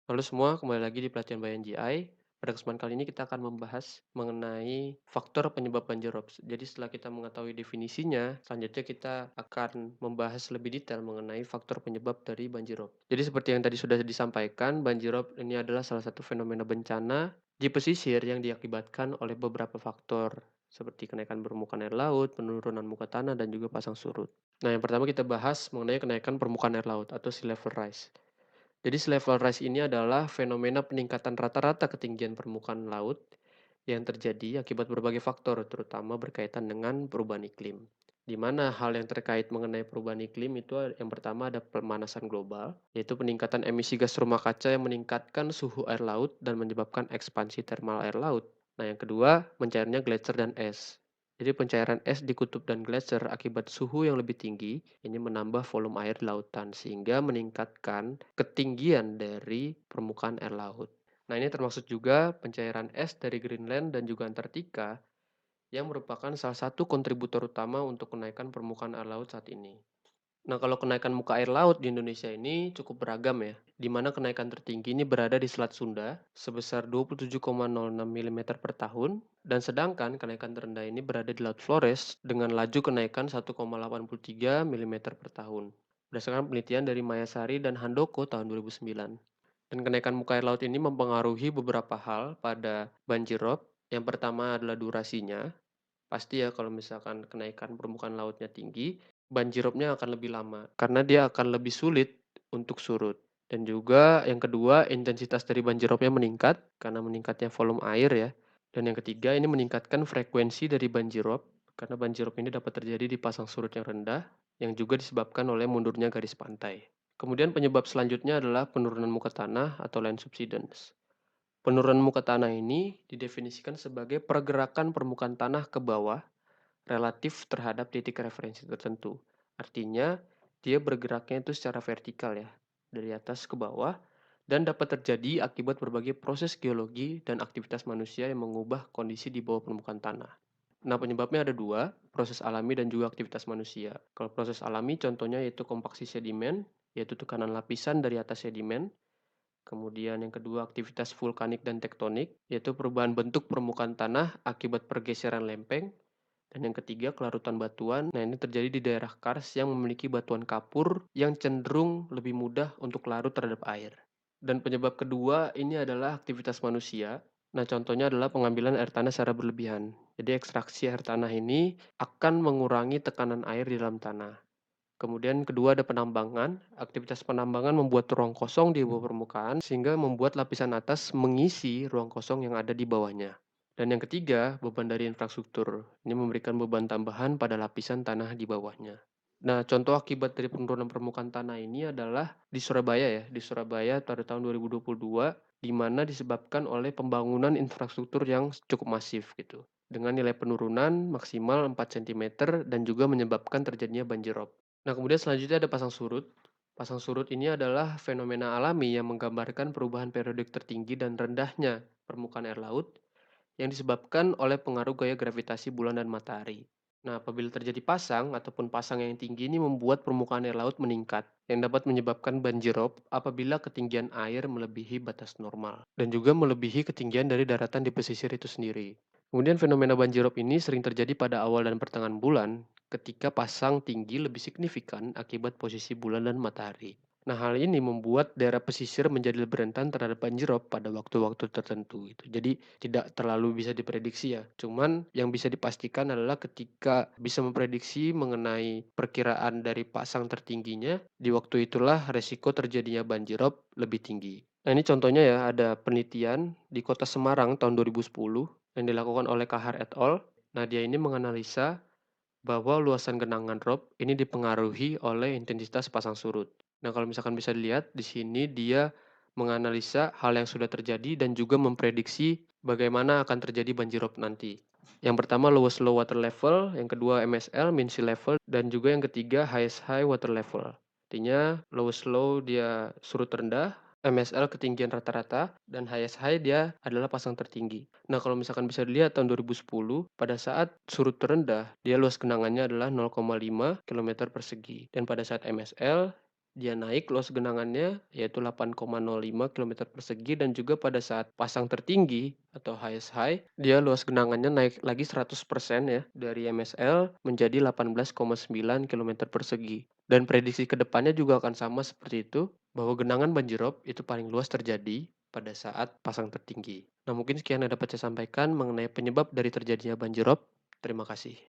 Halo semua, kembali lagi di pelatihan BNGI. Pada kesempatan kali ini kita akan membahas mengenai faktor penyebab banjirop. Jadi setelah kita mengetahui definisinya, selanjutnya kita akan membahas lebih detail mengenai faktor penyebab dari banjirop. Jadi seperti yang tadi sudah disampaikan, banjirop ini adalah salah satu fenomena bencana di pesisir yang diakibatkan oleh beberapa faktor seperti kenaikan permukaan air laut, penurunan muka tanah, dan juga pasang surut. Nah, yang pertama kita bahas mengenai kenaikan permukaan air laut atau sea level rise. Jadi sea level rise ini adalah fenomena peningkatan rata-rata ketinggian permukaan laut yang terjadi akibat berbagai faktor, terutama berkaitan dengan perubahan iklim. Di mana hal yang terkait mengenai perubahan iklim itu yang pertama ada pemanasan global, yaitu peningkatan emisi gas rumah kaca yang meningkatkan suhu air laut dan menyebabkan ekspansi termal air laut. Nah, yang kedua, mencairnya gletser dan es. Jadi pencairan es di kutub dan gletser akibat suhu yang lebih tinggi ini menambah volume air di lautan sehingga meningkatkan ketinggian dari permukaan air laut. Nah, ini termasuk juga pencairan es dari Greenland dan juga Antartika yang merupakan salah satu kontributor utama untuk kenaikan permukaan air laut saat ini. Nah, kalau kenaikan muka air laut di Indonesia ini cukup beragam ya, di mana kenaikan tertinggi ini berada di Selat Sunda sebesar 27,06 mm per tahun, dan sedangkan kenaikan terendah ini berada di Laut Flores dengan laju kenaikan 1,83 mm per tahun. Berdasarkan penelitian dari Mayasari dan Handoko tahun 2009. Dan kenaikan muka air laut ini mempengaruhi beberapa hal pada banjirop. Yang pertama adalah durasinya. Pasti ya kalau misalkan kenaikan permukaan lautnya tinggi, banjiropnya akan lebih lama karena dia akan lebih sulit untuk surut. Dan juga yang kedua, intensitas dari banjiropnya meningkat karena meningkatnya volume air ya. Dan yang ketiga, ini meningkatkan frekuensi dari banjirop karena banjirop ini dapat terjadi di pasang surut yang rendah yang juga disebabkan oleh mundurnya garis pantai. Kemudian penyebab selanjutnya adalah penurunan muka tanah atau land subsidence. Penurunan muka tanah ini didefinisikan sebagai pergerakan permukaan tanah ke bawah relatif terhadap titik referensi tertentu. Artinya, dia bergeraknya itu secara vertikal ya, dari atas ke bawah, dan dapat terjadi akibat berbagai proses geologi dan aktivitas manusia yang mengubah kondisi di bawah permukaan tanah. Nah, penyebabnya ada dua, proses alami dan juga aktivitas manusia. Kalau proses alami contohnya yaitu kompaksi sedimen, yaitu tekanan lapisan dari atas sedimen. Kemudian yang kedua aktivitas vulkanik dan tektonik, yaitu perubahan bentuk permukaan tanah akibat pergeseran lempeng. Dan yang ketiga, kelarutan batuan. Nah, ini terjadi di daerah kars yang memiliki batuan kapur yang cenderung lebih mudah untuk larut terhadap air. Dan penyebab kedua ini adalah aktivitas manusia. Nah, contohnya adalah pengambilan air tanah secara berlebihan. Jadi, ekstraksi air tanah ini akan mengurangi tekanan air di dalam tanah. Kemudian kedua ada penambangan. Aktivitas penambangan membuat ruang kosong di bawah permukaan sehingga membuat lapisan atas mengisi ruang kosong yang ada di bawahnya. Dan yang ketiga, beban dari infrastruktur. Ini memberikan beban tambahan pada lapisan tanah di bawahnya. Nah, contoh akibat dari penurunan permukaan tanah ini adalah di Surabaya ya. Di Surabaya pada tahun 2022, di mana disebabkan oleh pembangunan infrastruktur yang cukup masif gitu. Dengan nilai penurunan maksimal 4 cm dan juga menyebabkan terjadinya banjirop. Nah, kemudian selanjutnya ada pasang surut. Pasang surut ini adalah fenomena alami yang menggambarkan perubahan periodik tertinggi dan rendahnya permukaan air laut yang disebabkan oleh pengaruh gaya gravitasi bulan dan matahari. Nah, apabila terjadi pasang ataupun pasang yang tinggi ini membuat permukaan air laut meningkat, yang dapat menyebabkan banjirop apabila ketinggian air melebihi batas normal, dan juga melebihi ketinggian dari daratan di pesisir itu sendiri. Kemudian fenomena banjirop ini sering terjadi pada awal dan pertengahan bulan, ketika pasang tinggi lebih signifikan akibat posisi bulan dan matahari. Nah, hal ini membuat daerah pesisir menjadi lebih rentan terhadap banjirop pada waktu-waktu tertentu gitu. Jadi tidak terlalu bisa diprediksi ya. Cuman yang bisa dipastikan adalah ketika bisa memprediksi mengenai perkiraan dari pasang tertingginya, di waktu itulah resiko terjadinya banjirop lebih tinggi. Nah, ini contohnya ya, ada penelitian di Kota Semarang tahun 2010 yang dilakukan oleh Kahar et al. Nah, dia ini menganalisa bahwa luasan genangan rob ini dipengaruhi oleh intensitas pasang surut. Nah, kalau misalkan bisa dilihat di sini dia menganalisa hal yang sudah terjadi dan juga memprediksi bagaimana akan terjadi banjirop nanti. Yang pertama lowest low water level, yang kedua MSL mean sea level, dan juga yang ketiga highest high water level. Artinya lowest low dia surut rendah, MSL ketinggian rata-rata, dan highest high dia adalah pasang tertinggi. Nah, kalau misalkan bisa dilihat tahun 2010, pada saat surut terendah, dia luas genangannya adalah 0,5 km persegi. Dan pada saat MSL, Dia naik luas genangannya yaitu 8,05 kilometer persegi dan juga pada saat pasang tertinggi atau highest high, dia luas genangannya naik lagi 100% ya dari MSL menjadi 18,9 kilometer persegi. Dan prediksi ke depannya juga akan sama seperti itu, bahwa genangan banjirop itu paling luas terjadi pada saat pasang tertinggi. Nah, mungkin sekian yang dapat saya sampaikan mengenai penyebab dari terjadinya banjirop. Terima kasih.